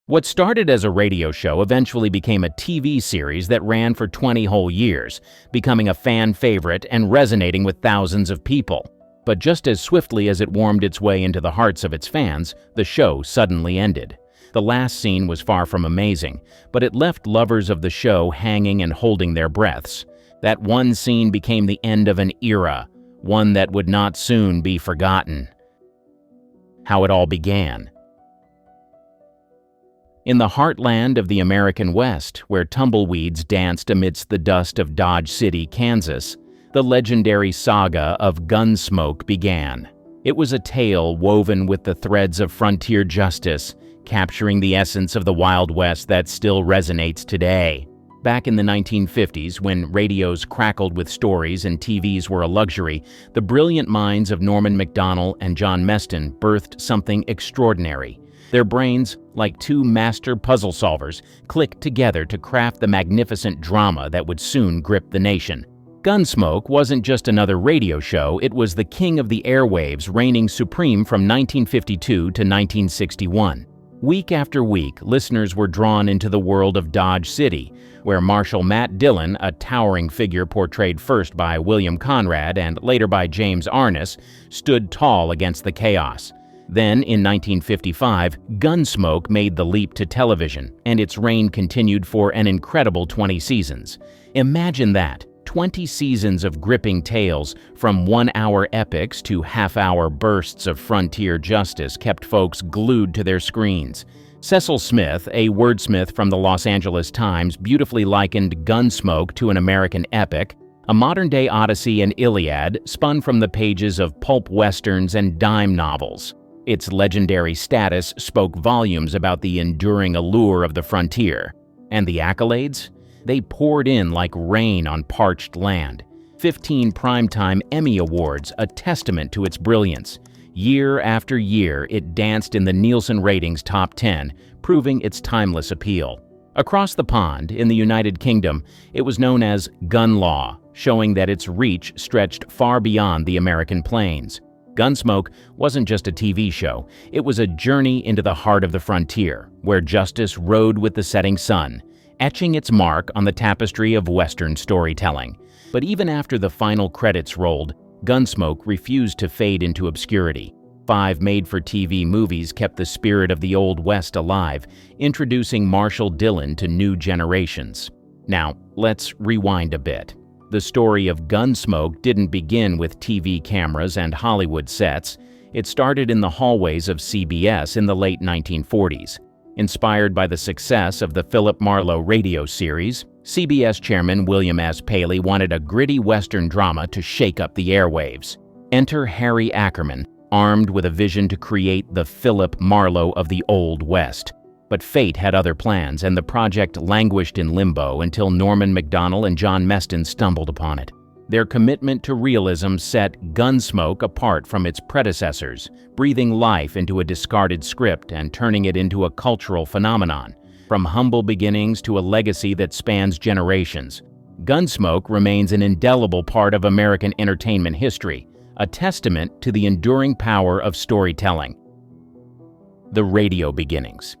What started as a radio show eventually became a TV series that ran for 20 whole years, becoming a fan favorite and resonating with thousands of people. But just as swiftly as it warmed its way into the hearts of its fans, the show suddenly ended. The last scene was far from amazing, but it left lovers of the show hanging and holding their breaths. That one scene became the end of an era, one that would not soon be forgotten. How it all began. In the heartland of the American West, where tumbleweeds danced amidst the dust of Dodge City, Kansas, the legendary saga of Gunsmoke began. It was a tale woven with the threads of frontier justice, capturing the essence of the Wild West that still resonates today. Back in the 1950s, when radios crackled with stories and TVs were a luxury, the brilliant minds of Norman Macdonald and John Meston birthed something extraordinary. Their brains, like two master puzzle solvers, clicked together to craft the magnificent drama that would soon grip the nation. Gunsmoke wasn't just another radio show, it was the king of the airwaves, reigning supreme from 1952 to 1961. Week after week, listeners were drawn into the world of Dodge City, where Marshal Matt Dillon, a towering figure portrayed first by William Conrad and later by James Arness, stood tall against the chaos. Then, in 1955, Gunsmoke made the leap to television, and its reign continued for an incredible 20 seasons. Imagine that, 20 seasons of gripping tales, from one-hour epics to half-hour bursts of frontier justice, kept folks glued to their screens. Cecil Smith, a wordsmith from the Los Angeles Times, beautifully likened Gunsmoke to an American epic, a modern-day Odyssey and Iliad spun from the pages of pulp westerns and dime novels. Its legendary status spoke volumes about the enduring allure of the frontier. And the accolades? They poured in like rain on parched land. 15 primetime Emmy Awards, a testament to its brilliance. Year after year, it danced in the Nielsen Ratings Top 10, proving its timeless appeal. Across the pond, in the United Kingdom, it was known as Gun Law, showing that its reach stretched far beyond the American plains. Gunsmoke wasn't just a TV show, it was a journey into the heart of the frontier, where justice rode with the setting sun, etching its mark on the tapestry of Western storytelling. But even after the final credits rolled, Gunsmoke refused to fade into obscurity. 5 made-for-TV movies kept the spirit of the Old West alive, introducing Marshal Dillon to new generations. Now, let's rewind a bit. The story of Gunsmoke didn't begin with TV cameras and Hollywood sets. It started in the hallways of CBS in the late 1940s. Inspired by the success of the Philip Marlowe radio series, CBS chairman William S. Paley wanted a gritty Western drama to shake up the airwaves. Enter Harry Ackerman, armed with a vision to create the Philip Marlowe of the Old West. But fate had other plans, and the project languished in limbo until Norman Macdonald and John Meston stumbled upon it. Their commitment to realism set Gunsmoke apart from its predecessors, breathing life into a discarded script and turning it into a cultural phenomenon. From humble beginnings to a legacy that spans generations, Gunsmoke remains an indelible part of American entertainment history, a testament to the enduring power of storytelling. The radio beginnings.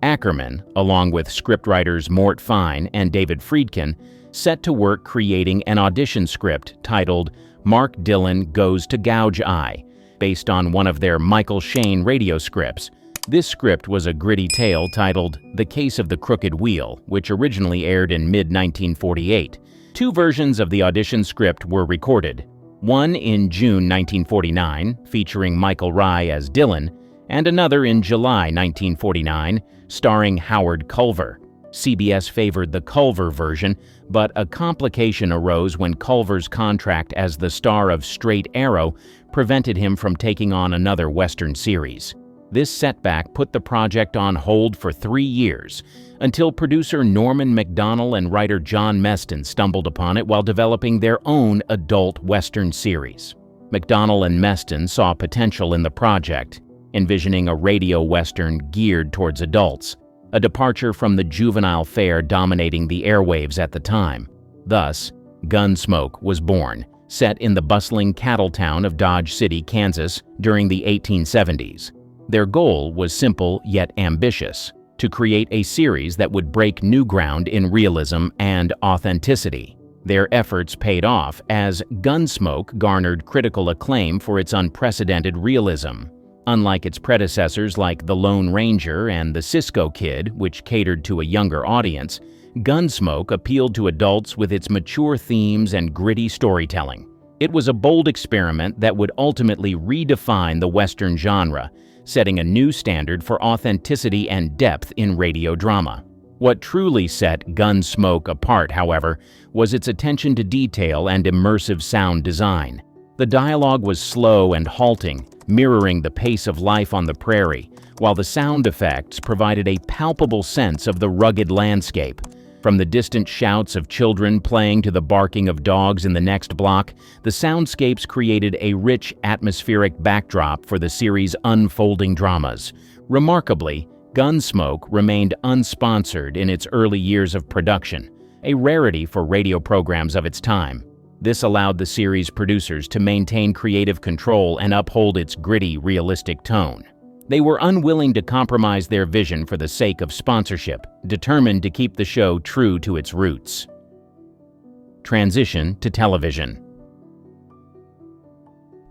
Ackerman, along with scriptwriters Mort Fine and David Friedkin, set to work creating an audition script titled Mark Dillon Goes to Gouge Eye, based on one of their Michael Shayne radio scripts. This script was a gritty tale titled The Case of the Crooked Wheel, which originally aired in mid-1948. 2 versions of the audition script were recorded, one in June 1949, featuring Michael Rye as Dillon, and another in July 1949, starring Howard Culver. CBS favored the Culver version, but a complication arose when Culver's contract as the star of Straight Arrow prevented him from taking on another Western series. This setback put the project on hold for 3 years, until producer Norman Macdonald and writer John Meston stumbled upon it while developing their own adult Western series. Macdonald and Meston saw potential in the project, envisioning a radio Western geared towards adults, a departure from the juvenile fare dominating the airwaves at the time. Thus, Gunsmoke was born, set in the bustling cattle town of Dodge City, Kansas, during the 1870s. Their goal was simple yet ambitious: to create a series that would break new ground in realism and authenticity. Their efforts paid off as Gunsmoke garnered critical acclaim for its unprecedented realism. Unlike its predecessors like The Lone Ranger and The Cisco Kid, which catered to a younger audience, Gunsmoke appealed to adults with its mature themes and gritty storytelling. It was a bold experiment that would ultimately redefine the Western genre, setting a new standard for authenticity and depth in radio drama. What truly set Gunsmoke apart, however, was its attention to detail and immersive sound design. The dialogue was slow and halting, mirroring the pace of life on the prairie, while the sound effects provided a palpable sense of the rugged landscape. From the distant shouts of children playing to the barking of dogs in the next block, the soundscapes created a rich atmospheric backdrop for the series' unfolding dramas. Remarkably, Gunsmoke remained unsponsored in its early years of production, a rarity for radio programs of its time. This allowed the series' producers to maintain creative control and uphold its gritty, realistic tone. They were unwilling to compromise their vision for the sake of sponsorship, determined to keep the show true to its roots. Transition to television.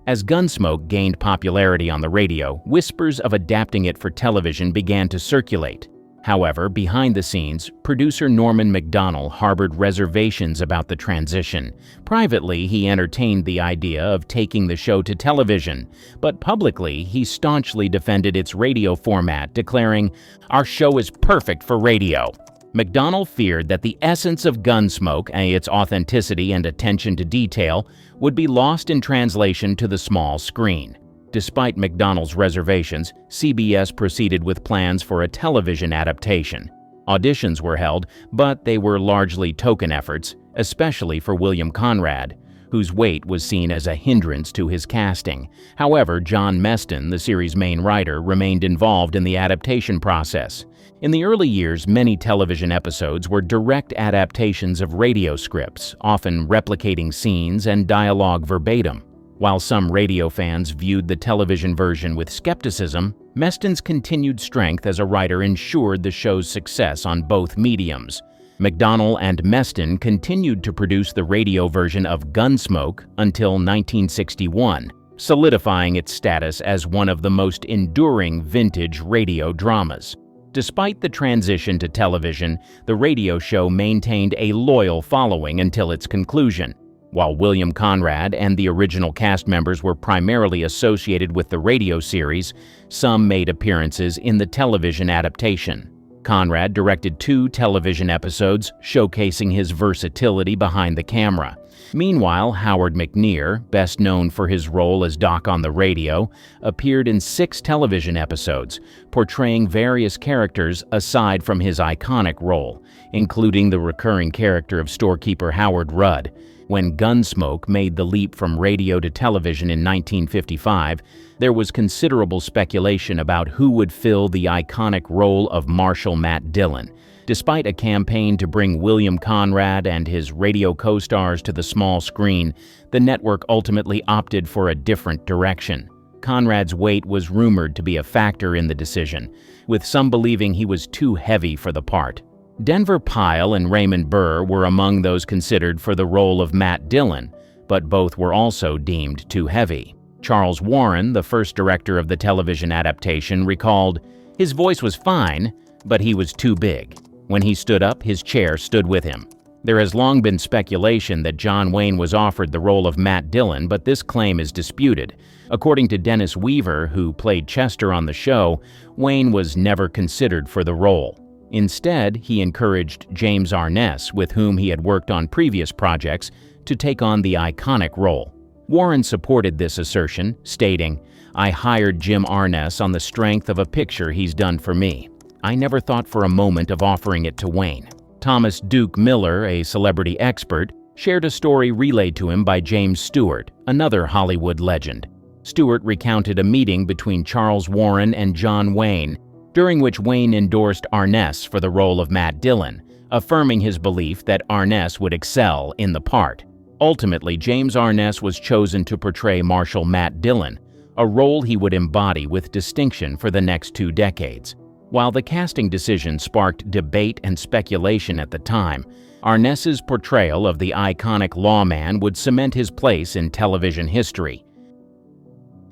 As Gunsmoke gained popularity on the radio, whispers of adapting it for television began to circulate. However, behind the scenes, producer Norman Macdonald harbored reservations about the transition. Privately, he entertained the idea of taking the show to television, but publicly, he staunchly defended its radio format, declaring, "Our show is perfect for radio." Macdonald feared that the essence of Gunsmoke, its authenticity and attention to detail, would be lost in translation to the small screen. Despite Macdonald's reservations, CBS proceeded with plans for a television adaptation. Auditions were held, but they were largely token efforts, especially for William Conrad, whose weight was seen as a hindrance to his casting. However, John Meston, the series' main writer, remained involved in the adaptation process. In the early years, many television episodes were direct adaptations of radio scripts, often replicating scenes and dialogue verbatim. While some radio fans viewed the television version with skepticism, Meston's continued strength as a writer ensured the show's success on both mediums. Macdonald and Meston continued to produce the radio version of Gunsmoke until 1961, solidifying its status as one of the most enduring vintage radio dramas. Despite the transition to television, the radio show maintained a loyal following until its conclusion. While William Conrad and the original cast members were primarily associated with the radio series, some made appearances in the television adaptation. Conrad directed 2 television episodes, showcasing his versatility behind the camera. Meanwhile, Howard McNear, best known for his role as Doc on the radio, appeared in 6 television episodes, portraying various characters aside from his iconic role, including the recurring character of storekeeper Howard Rudd. When Gunsmoke made the leap from radio to television in 1955, there was considerable speculation about who would fill the iconic role of Marshal Matt Dillon. Despite a campaign to bring William Conrad and his radio co-stars to the small screen, the network ultimately opted for a different direction. Conrad's weight was rumored to be a factor in the decision, with some believing he was too heavy for the part. Denver Pyle and Raymond Burr were among those considered for the role of Matt Dillon, but both were also deemed too heavy. Charles Warren, the first director of the television adaptation, recalled, "His voice was fine, but he was too big. When he stood up, his chair stood with him." There has long been speculation that John Wayne was offered the role of Matt Dillon, but this claim is disputed. According to Dennis Weaver, who played Chester on the show, Wayne was never considered for the role. Instead, he encouraged James Arness, with whom he had worked on previous projects, to take on the iconic role. Warren supported this assertion, stating, "I hired Jim Arness on the strength of a picture he's done for me. I never thought for a moment of offering it to Wayne." Thomas Duke Miller, a celebrity expert, shared a story relayed to him by James Stewart, another Hollywood legend. Stewart recounted a meeting between Charles Warren and John Wayne, during which Wayne endorsed Arness for the role of Matt Dillon, affirming his belief that Arness would excel in the part. Ultimately, James Arness was chosen to portray Marshal Matt Dillon, a role he would embody with distinction for the next 2 decades. While the casting decision sparked debate and speculation at the time, Arness's portrayal of the iconic lawman would cement his place in television history.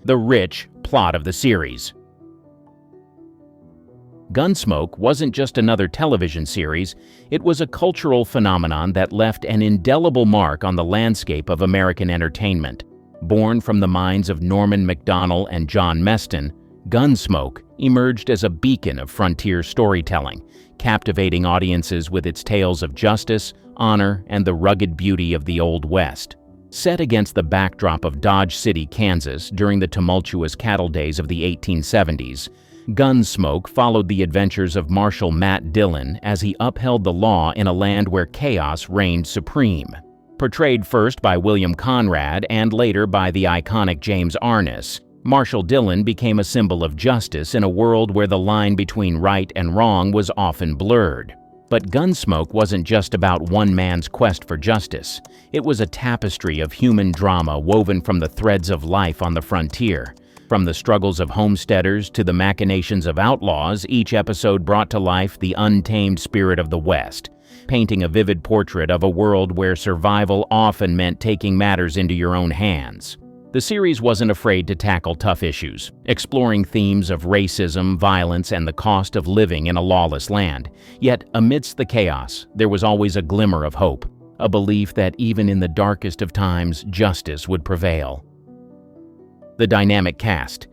The rich plot of the series. Gunsmoke wasn't just another television series, it was a cultural phenomenon that left an indelible mark on the landscape of American entertainment. Born from the minds of Norman Macdonnell and John Meston, Gunsmoke emerged as a beacon of frontier storytelling, captivating audiences with its tales of justice, honor, and the rugged beauty of the Old West. Set against the backdrop of Dodge City, Kansas during the tumultuous cattle days of the 1870s, Gunsmoke followed the adventures of Marshal Matt Dillon as he upheld the law in a land where chaos reigned supreme. Portrayed first by William Conrad and later by the iconic James Arness, Marshal Dillon became a symbol of justice in a world where the line between right and wrong was often blurred. But Gunsmoke wasn't just about one man's quest for justice. It was a tapestry of human drama woven from the threads of life on the frontier. From the struggles of homesteaders to the machinations of outlaws, each episode brought to life the untamed spirit of the West, painting a vivid portrait of a world where survival often meant taking matters into your own hands. The series wasn't afraid to tackle tough issues, exploring themes of racism, violence, and the cost of living in a lawless land. Yet, amidst the chaos, there was always a glimmer of hope, a belief that even in the darkest of times, justice would prevail. The dynamic cast.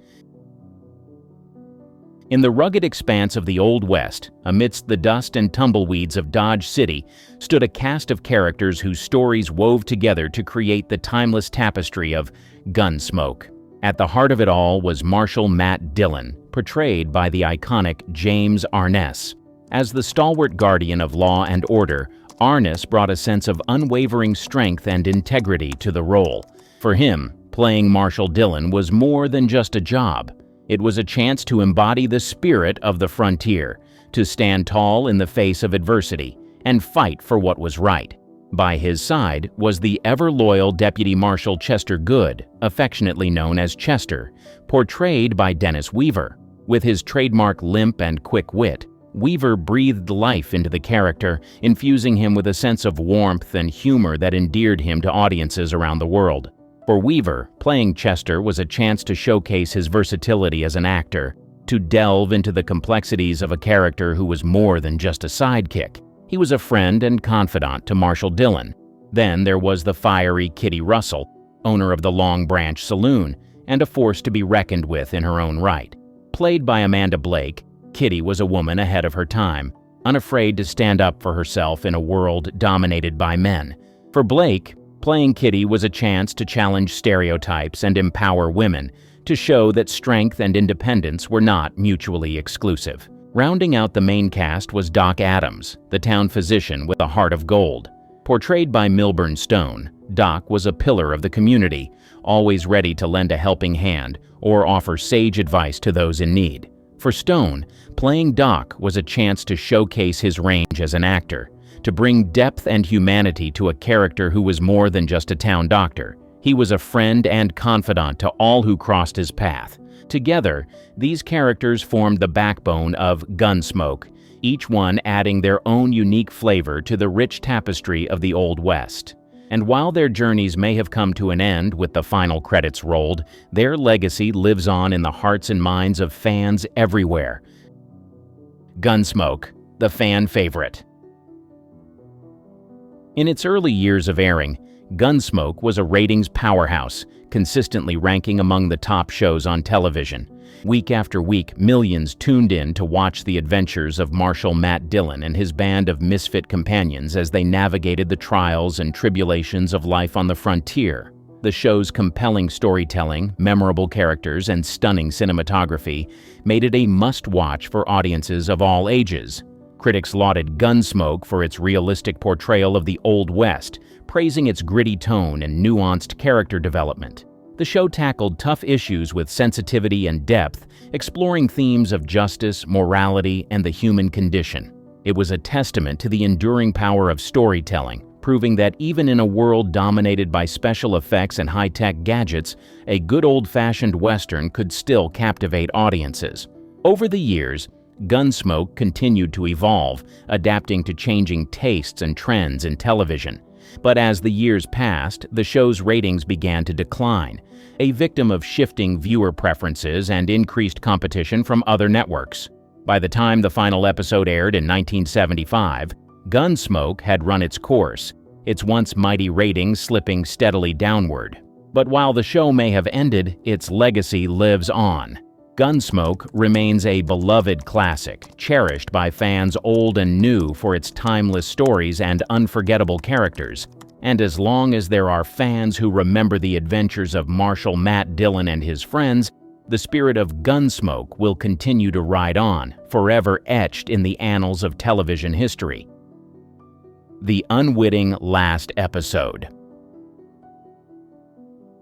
In the rugged expanse of the Old West, amidst the dust and tumbleweeds of Dodge City, stood a cast of characters whose stories wove together to create the timeless tapestry of Gunsmoke. At the heart of it all was Marshal Matt Dillon, portrayed by the iconic James Arness. As the stalwart guardian of law and order, Arness brought a sense of unwavering strength and integrity to the role. For him, playing Marshal Dillon was more than just a job. It was a chance to embody the spirit of the frontier, to stand tall in the face of adversity, and fight for what was right. By his side was the ever-loyal Deputy Marshal Chester Good, affectionately known as Chester, portrayed by Dennis Weaver. With his trademark limp and quick wit, Weaver breathed life into the character, infusing him with a sense of warmth and humor that endeared him to audiences around the world. For Weaver, playing Chester was a chance to showcase his versatility as an actor, to delve into the complexities of a character who was more than just a sidekick. He was a friend and confidant to Marshal Dillon. Then there was the fiery Kitty Russell, owner of the Long Branch Saloon, and a force to be reckoned with in her own right. Played by Amanda Blake, Kitty was a woman ahead of her time, unafraid to stand up for herself in a world dominated by men. For Blake, playing Kitty was a chance to challenge stereotypes and empower women, to show that strength and independence were not mutually exclusive. Rounding out the main cast was Doc Adams, the town physician with a heart of gold. Portrayed by Milburn Stone, Doc was a pillar of the community, always ready to lend a helping hand or offer sage advice to those in need. For Stone, playing Doc was a chance to showcase his range as an actor, to bring depth and humanity to a character who was more than just a town doctor. He was a friend and confidant to all who crossed his path. Together, these characters formed the backbone of Gunsmoke, each one adding their own unique flavor to the rich tapestry of the Old West. And while their journeys may have come to an end with the final credits rolled, their legacy lives on in the hearts and minds of fans everywhere. Gunsmoke, the fan favorite. In its early years of airing, Gunsmoke was a ratings powerhouse, consistently ranking among the top shows on television. Week after week, millions tuned in to watch the adventures of Marshal Matt Dillon and his band of misfit companions as they navigated the trials and tribulations of life on the frontier. The show's compelling storytelling, memorable characters, and stunning cinematography made it a must-watch for audiences of all ages. Critics lauded Gunsmoke for its realistic portrayal of the Old West, praising its gritty tone and nuanced character development. The show tackled tough issues with sensitivity and depth, exploring themes of justice, morality, and the human condition. It was a testament to the enduring power of storytelling, proving that even in a world dominated by special effects and high-tech gadgets, a good old-fashioned Western could still captivate audiences. Over the years, Gunsmoke continued to evolve, adapting to changing tastes and trends in television. But as the years passed, the show's ratings began to decline, a victim of shifting viewer preferences and increased competition from other networks. By the time the final episode aired in 1975, Gunsmoke had run its course, its once mighty ratings slipping steadily downward. But while the show may have ended, its legacy lives on. Gunsmoke remains a beloved classic, cherished by fans old and new for its timeless stories and unforgettable characters. And as long as there are fans who remember the adventures of Marshal Matt Dillon and his friends, the spirit of Gunsmoke will continue to ride on, forever etched in the annals of television history. The unwitting last episode.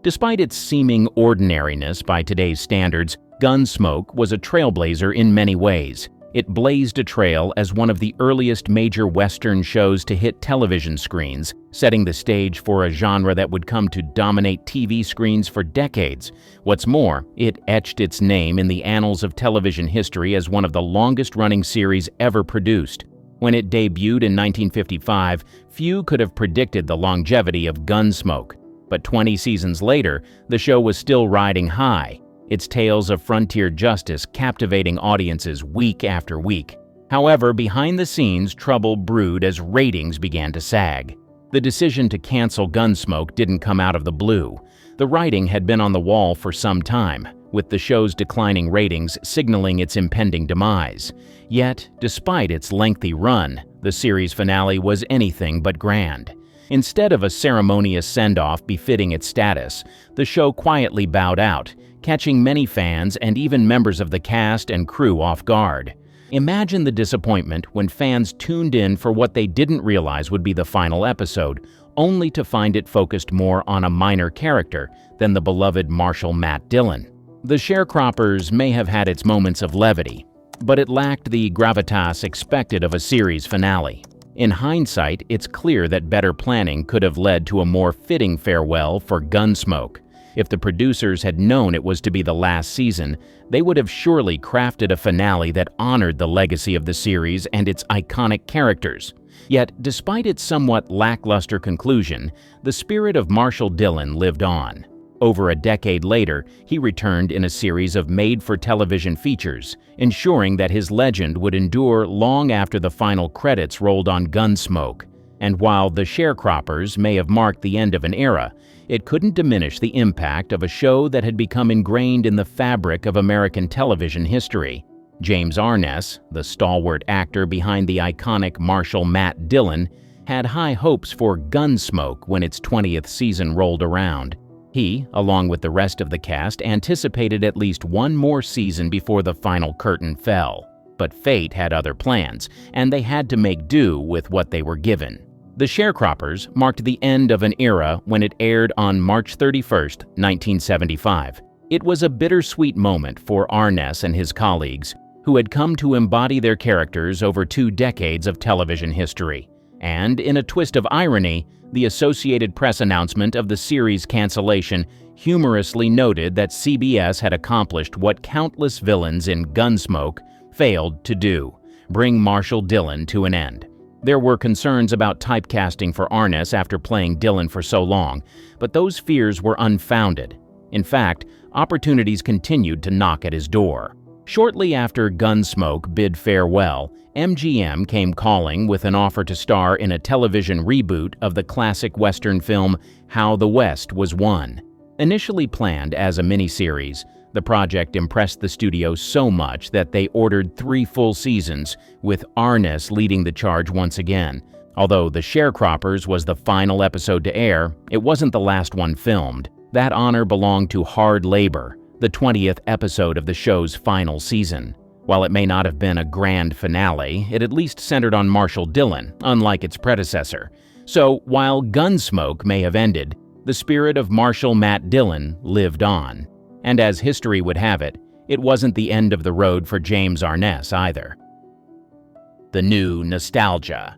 Despite its seeming ordinariness by today's standards, Gunsmoke was a trailblazer in many ways. It blazed a trail as one of the earliest major Western shows to hit television screens, setting the stage for a genre that would come to dominate TV screens for decades. What's more, it etched its name in the annals of television history as one of the longest-running series ever produced. When it debuted in 1955, few could have predicted the longevity of Gunsmoke. But 20 seasons later, the show was still riding high, its tales of frontier justice captivating audiences week after week. However, behind the scenes, trouble brewed as ratings began to sag. The decision to cancel Gunsmoke didn't come out of the blue. The writing had been on the wall for some time, with the show's declining ratings signaling its impending demise. Yet, despite its lengthy run, the series finale was anything but grand. Instead of a ceremonious send-off befitting its status, the show quietly bowed out, catching many fans and even members of the cast and crew off guard. Imagine the disappointment when fans tuned in for what they didn't realize would be the final episode, only to find it focused more on a minor character than the beloved Marshal Matt Dillon. The Sharecroppers may have had its moments of levity, but it lacked the gravitas expected of a series finale. In hindsight, it's clear that better planning could have led to a more fitting farewell for Gunsmoke. If the producers had known it was to be the last season, they would have surely crafted a finale that honored the legacy of the series and its iconic characters. Yet, despite its somewhat lackluster conclusion, the spirit of Marshal Dillon lived on. Over a decade later, he returned in a series of made-for-television features, ensuring that his legend would endure long after the final credits rolled on Gunsmoke. And while The Sharecroppers may have marked the end of an era, it couldn't diminish the impact of a show that had become ingrained in the fabric of American television history. James Arness, the stalwart actor behind the iconic Marshal Matt Dillon, had high hopes for Gunsmoke when its 20th season rolled around. He, along with the rest of the cast, anticipated at least one more season before the final curtain fell. But fate had other plans, and they had to make do with what they were given. The Sharecroppers marked the end of an era when it aired on March 31, 1975. It was a bittersweet moment for Arness and his colleagues, who had come to embody their characters over 2 decades of television history. And in a twist of irony, the Associated Press announcement of the series' cancellation humorously noted that CBS had accomplished what countless villains in Gunsmoke failed to do: bring Marshal Dillon to an end. There were concerns about typecasting for Arness after playing Dillon for so long, but those fears were unfounded. In fact, opportunities continued to knock at his door. Shortly after Gunsmoke bid farewell, MGM came calling with an offer to star in a television reboot of the classic Western film How the West Was Won. Initially planned as a miniseries, the project impressed the studio so much that they ordered 3 full seasons, with Arness leading the charge once again. Although The Sharecroppers was the final episode to air, it wasn't the last one filmed. That honor belonged to Hard Labor, the 20th episode of the show's final season. While it may not have been a grand finale, it at least centered on Marshal Dillon, unlike its predecessor. So, while Gunsmoke may have ended, the spirit of Marshal Matt Dillon lived on. And as history would have it, it wasn't the end of the road for James Arness either. The new nostalgia.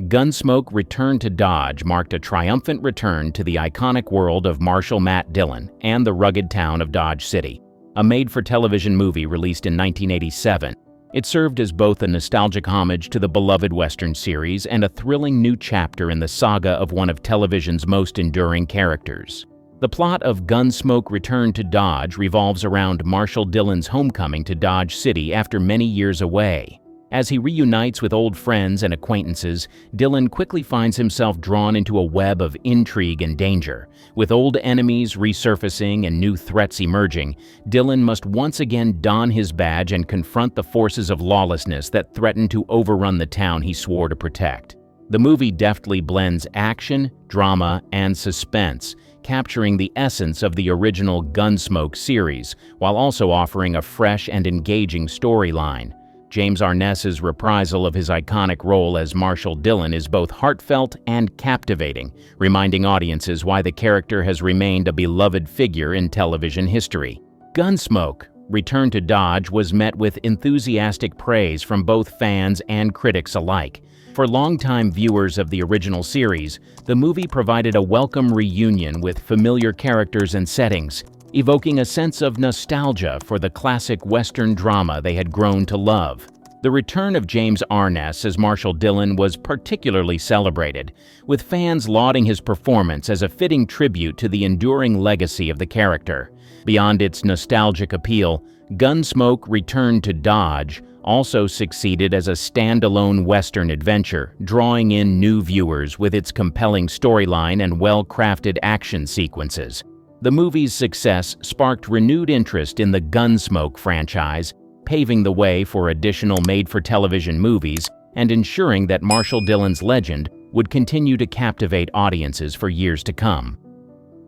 Gunsmoke Return to Dodge marked a triumphant return to the iconic world of Marshal Matt Dillon and the rugged town of Dodge City. A made-for-television movie released in 1987, it served as both a nostalgic homage to the beloved Western series and a thrilling new chapter in the saga of one of television's most enduring characters. The plot of Gunsmoke Return to Dodge revolves around Marshal Dillon's homecoming to Dodge City after many years away. As he reunites with old friends and acquaintances, Dillon quickly finds himself drawn into a web of intrigue and danger. With old enemies resurfacing and new threats emerging, Dillon must once again don his badge and confront the forces of lawlessness that threaten to overrun the town he swore to protect. The movie deftly blends action, drama, and suspense, capturing the essence of the original Gunsmoke series, while also offering a fresh and engaging storyline. James Arness's reprisal of his iconic role as Marshal Dillon is both heartfelt and captivating, reminding audiences why the character has remained a beloved figure in television history. Gunsmoke Return to Dodge was met with enthusiastic praise from both fans and critics alike. For longtime viewers of the original series, the movie provided a welcome reunion with familiar characters and settings, evoking a sense of nostalgia for the classic Western drama they had grown to love. The return of James Arness as Marshal Dillon was particularly celebrated, with fans lauding his performance as a fitting tribute to the enduring legacy of the character. Beyond its nostalgic appeal, Gunsmoke Return to Dodge also succeeded as a standalone Western adventure, drawing in new viewers with its compelling storyline and well-crafted action sequences. The movie's success sparked renewed interest in the Gunsmoke franchise, paving the way for additional made-for-television movies and ensuring that Marshal Dillon's legend would continue to captivate audiences for years to come.